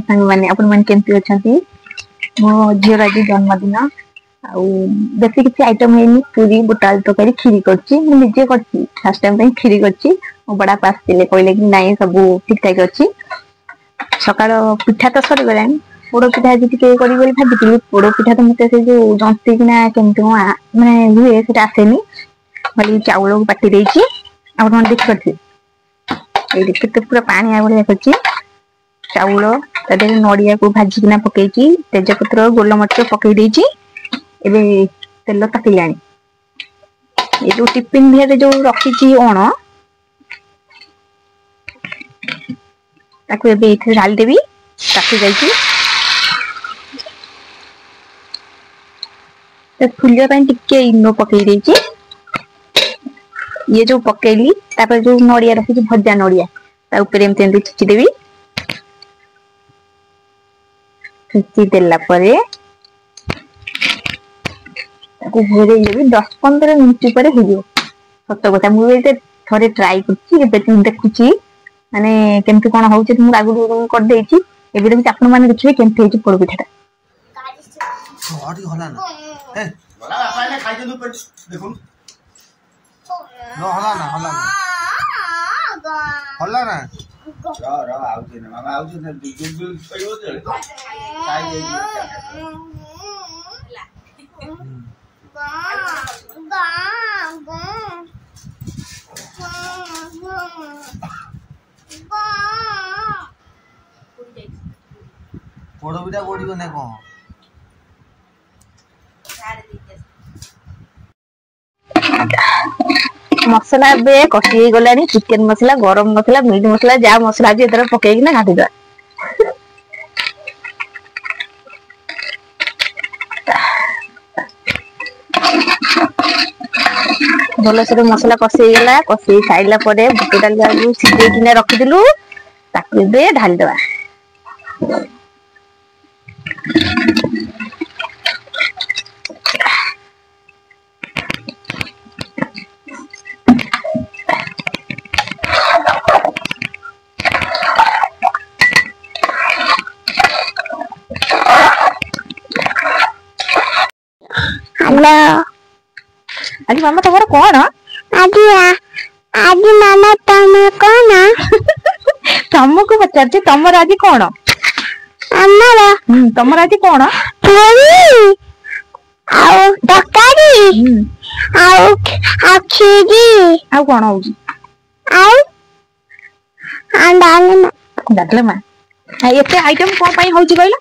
सांग माने अपन मन केमती अछंती मो झियो आज जन्मदिन आउ बेसी किसी आइटम है पूरी बुटाल तकारी खीरी करछि मु निजे करछि फर्स्ट टाइम पे खीरी करछि मो बड़ा पास दिले कहले कि नाही सब ठीक ठाक अछि सकाळ पिठा तो सर गलानी पोड़ पिठा जी के करी बोली भाबिଥିଲି पोड़ पिठा तो मते से जो जंती किना केमती माने हुए सेटा आसेनी खाली चाउल को पाटी देछि आ मन देख करछि ए केते पूरा पानी आ भलिया करछि चाउल तदे नडिया को भाजी किना पकेछि तेजपत्र गोलमरिच पकई देछि एबे तेल ताकिलानी ए जो टिफिन भेरे जो रखिछि ओण ताको एबे इथे डाल देबी ताकि जाइछि ते फुलिया ପାଇଁ ଟିକେ इनो पकई देछि ये जो पकेली तापर जो नडिया रखिछि भजा नडिया ता ऊपर एमते एमते छिछि देबी छिछि देला परे ताको घोरे देबी 10-15 मिनिट परे होइयो सत्त କଥା मु एते थरे ट्राई करछि एबे तुम देखुछि माने केमती कोन होउछि तुम आगु कर देछि एबे देखि आपण माने देखिबे केमती होछि पोड़ पिठाटा हटी होला ना ए होला बापा ने खाइ देलु पेट देखुन न होला ना होला ना र आउछ ना मामा आउछ ना दुल छइबो त खाइ देछि पोड़ बिटा गोडी बने को मसला बे कसी गलानी चिकन मसला गरम मसला मीट मसला जा मसला जे तरह पकेई ना घाटी दो भलो से मसला कसी गला कसी साइला परे बुट डाल जाऊ सिजे किना रखि दिलु ताकि बे ढाल दवा हेलो आज मामा तमरा कोन आज मामा तम कोन तमको पचारछि तमरा आज कोन हमरा तमरा आज कोन पूरी आउ तकारी आउ खीरी आउ कोन होउछि आउ डालमा एते आइटम कोन पई होउछि कहला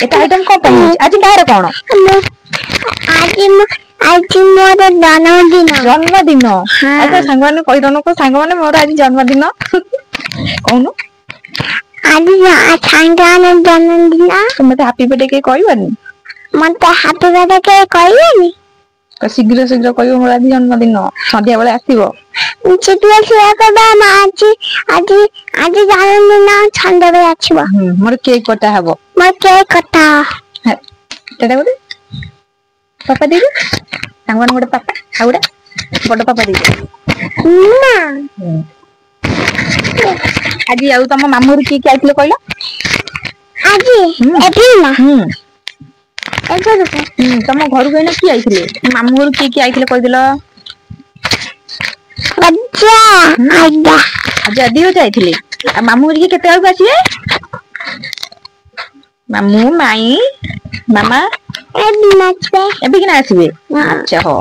एटा आइटम को पई आज बाहर कोन आज मोर जन्मदिन अच्छा संग माने कहि दनो को संग माने मोर आज जन्मदिन कोनु आज संग माने जन्मदिन मते हैप्पी बर्थडे के कहबनी मते हैप्पी बर्थडे के कहबनी तो शीघ्र शीघ्र कहबो मोर आज जन्मदिन संध्या बेले आसीबो चिटिया छिया कबा आज आज आज जन्मदिन संध्या बेले आछिबो मोर केक कटा हबो मोर केक कटा एटा बोले पापा दे सांगवान गोटे पापा आउडा बड़ पापा दे ना आज आउ तम मामूर की आइतले कहला आज एबी ना एजो तम घर गइना की आइतले मामूर की आइतले कहि दिलो अच्छा आइदा आज दियो जाइतले आ मामूर की केते आउ आसीए मामू माई मामा एबी किना आसीबे अच्छा हो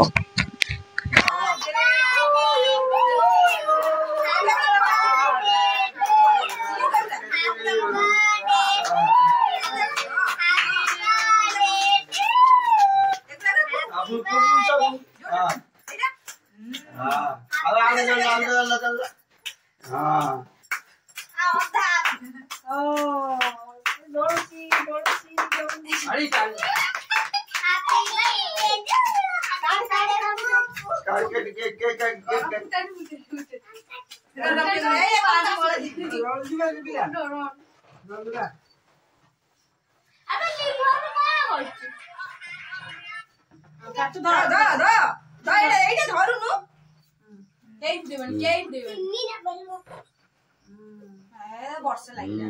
वर्ष लगे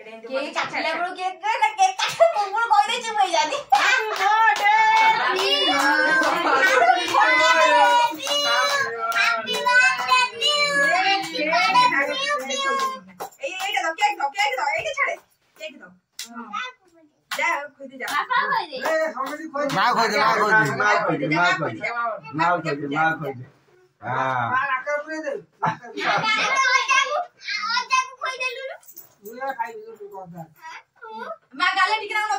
केक काटले बरो केक काट मोर कोइ दे छु भई जानी मैं गाले टिकरा लो